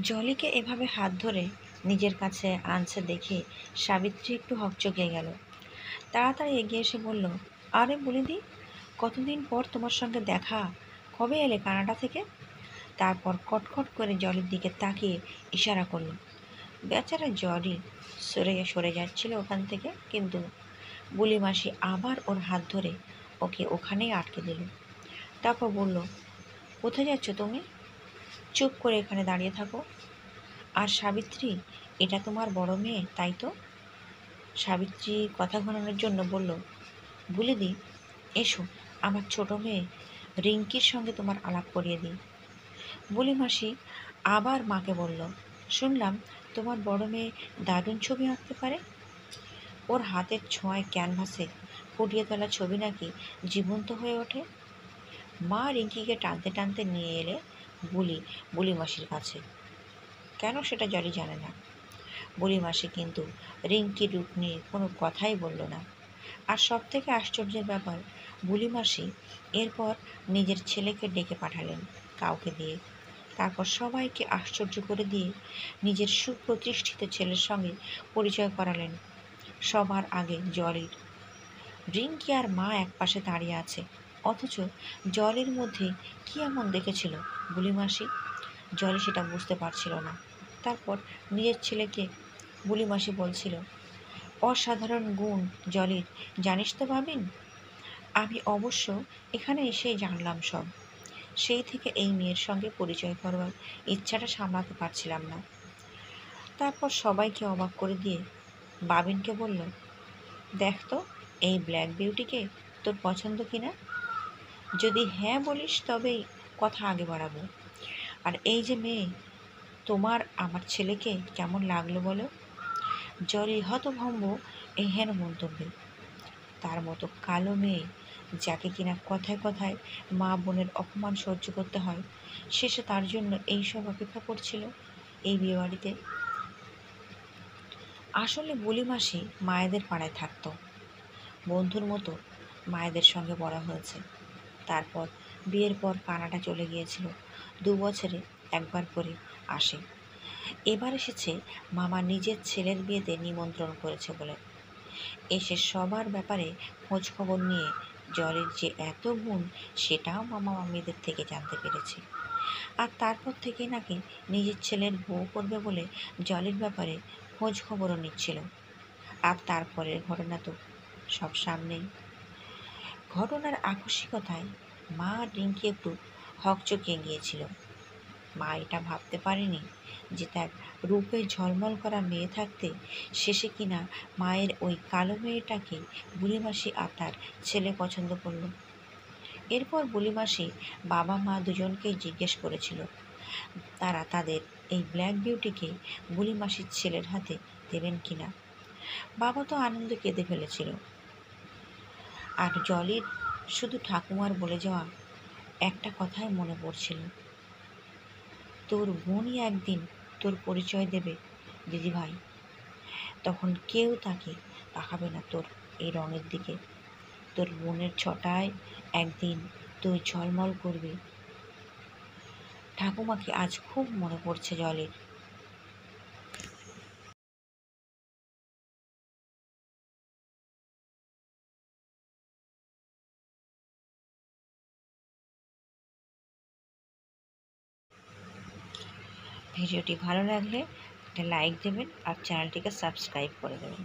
জলিকে এভাবে হাত ধরে নিজের কাছে আনছে দেখে সাবিত্রী একটু হকচকিয়ে গেল। তাড়াতাড়ি এগিয়ে এসে বলল, আরে বলিদি, কতদিন পর তোমার সঙ্গে দেখা, কবে এলে কানাডা থেকে? তারপর কটকট করে জলির দিকে তাকিয়ে ইশারা করল। বেচারা জলি সরে সরে যাচ্ছিল ওখান থেকে, কিন্তু বুলি মাসি আবার ওর হাত ধরে ওকে ওখানেই আটকে দিল। তারপর বলল, কোথায় যাচ্ছ তুমি? চুপ করে এখানে দাঁড়িয়ে থাকো। আর সাবিত্রী, এটা তোমার বড় মেয়ে, তাই তো? সাবিত্রী কথা ঘোরানোর জন্য বলল, বলিদি, এসো, আমার ছোট মেয়ে রিঙ্কির সঙ্গে তোমার আলাপ করিয়ে দিই। বুলি মাসি আবার মাকে বলল, শুনলাম তোমার বড় মেয়ে দারুণ ছবি আঁকতে পারে। ওর হাতের ছোঁয়ায় ক্যানভাসে ফুটিয়ে তোলা ছবি নাকি জীবন্ত হয়ে ওঠে। মা রিঙ্কিকে টানতে টানতে নিয়ে এলে বুলি মাসির কাছে। কেন সেটা জলি জানে না। বুলি মাসি কিন্তু রিঙ্কির রূপ নিয়ে কোনো কথাই বলল না। আর সব থেকে আশ্চর্যের ব্যাপার, বুলি মাসি এরপর নিজের ছেলেকে ডেকে পাঠালেন কাউকে দিয়ে। তারপর সবাইকে আশ্চর্য করে দিয়ে নিজের সুপ্রতিষ্ঠিত ছেলের সঙ্গে পরিচয় করালেন, সবার আগে জলির। রিঙ্কি আর মা একপাশে দাঁড়িয়ে আছে, অথচ জলের মধ্যে কী এমন দেখেছিল বুলি মাসি? জলি সেটা বুঝতে পারছিল না। তারপর নিজের ছেলেকে বুলি মাসি বলছিল, অসাধারণ গুণ জলির, জানিস তো ভাবিন, আমি অবশ্য এখানে এসেই জানলাম সব। সেই থেকে এই মেয়ের সঙ্গে পরিচয় করবার ইচ্ছাটা সামলাতে পারছিলাম না। তারপর সবাইকে অবাক করে দিয়ে বাবিনকে বলল, দেখ তো এই ব্ল্যাক বিউটিকে তোর পছন্দ কিনা। যদি হ্যাঁ বলিস তবেই কথা আগে বাড়াবো। আর এই যে মেয়ে, তোমার আমার ছেলেকে কেমন লাগলো বলো? জলি হতভম্ব এই হেন মন্তব্যে। তার মতো কালো মেয়ে, যাকে কিনা কথায় কথায় মা বোনের অপমান সহ্য করতে হয়, শেষে তার জন্য এইসব অপেক্ষা করছিল এই বিয়েবাড়িতে। আসলে বুলি মাসি মায়েদের পাড়ায় থাকতো, বন্ধুর মতো মায়েদের সঙ্গে বড় হয়েছে। তারপর বিয়ের পর কানাডা চলে গিয়েছিল, 2 বছরে একবার করে আসে। এবার এসেছে মামা নিজের ছেলের বিয়েতে নিমন্ত্রণ করেছে বলে। এসে সবার ব্যাপারে খোঁজ খবর নিয়ে জলের যে এত গুণ, সেটাও মামা মামিদের থেকে জানতে পেরেছে। আর তারপর থেকে নাকি নিজের ছেলের বউ করবে বলে জলের ব্যাপারে খোঁজ খবরও নিচ্ছিল। আর তারপরের ঘটনা তো সব সামনেই। ঘটনার আকস্মিকতায় মা আর রিঙ্কি একটু হকচকিয়ে গিয়েছিল। মা এটা ভাবতে পারেনি যে তার রূপে ঝলমল করা মেয়ে থাকতে শেষে কিনা মায়ের ওই কালো মেয়েটাকে বুলি মাসি আর তার ছেলে পছন্দ করল। এরপর বুলি মাসি বাবা মা দুজনকেই জিজ্ঞেস করেছিল তারা তাদের এই ব্ল্যাক বিউটিকে বুলি মাসির ছেলের হাতে দেবেন কিনা। বাবা তো আনন্দে কেঁদে ফেলেছিল। আর জলির শুধু ঠাকুমার বলে যাওয়া একটা কথাই মনে পড়ছিল, তোর বোনই একদিন তোর পরিচয় দেবে দিদিভাই, তখন কেউ তাকে তাকাবে না তোর এই রঙের দিকে। তোর বোনের ছটায় একদিন তুই ঝলমল করবি। ঠাকুমাকে আজ খুব মনে পড়ছে জলের। ভিডিওটি ভালো লাগলে একটা লাইক দেবেন আর চ্যানেলটিকে সাবস্ক্রাইব করে দেবেন।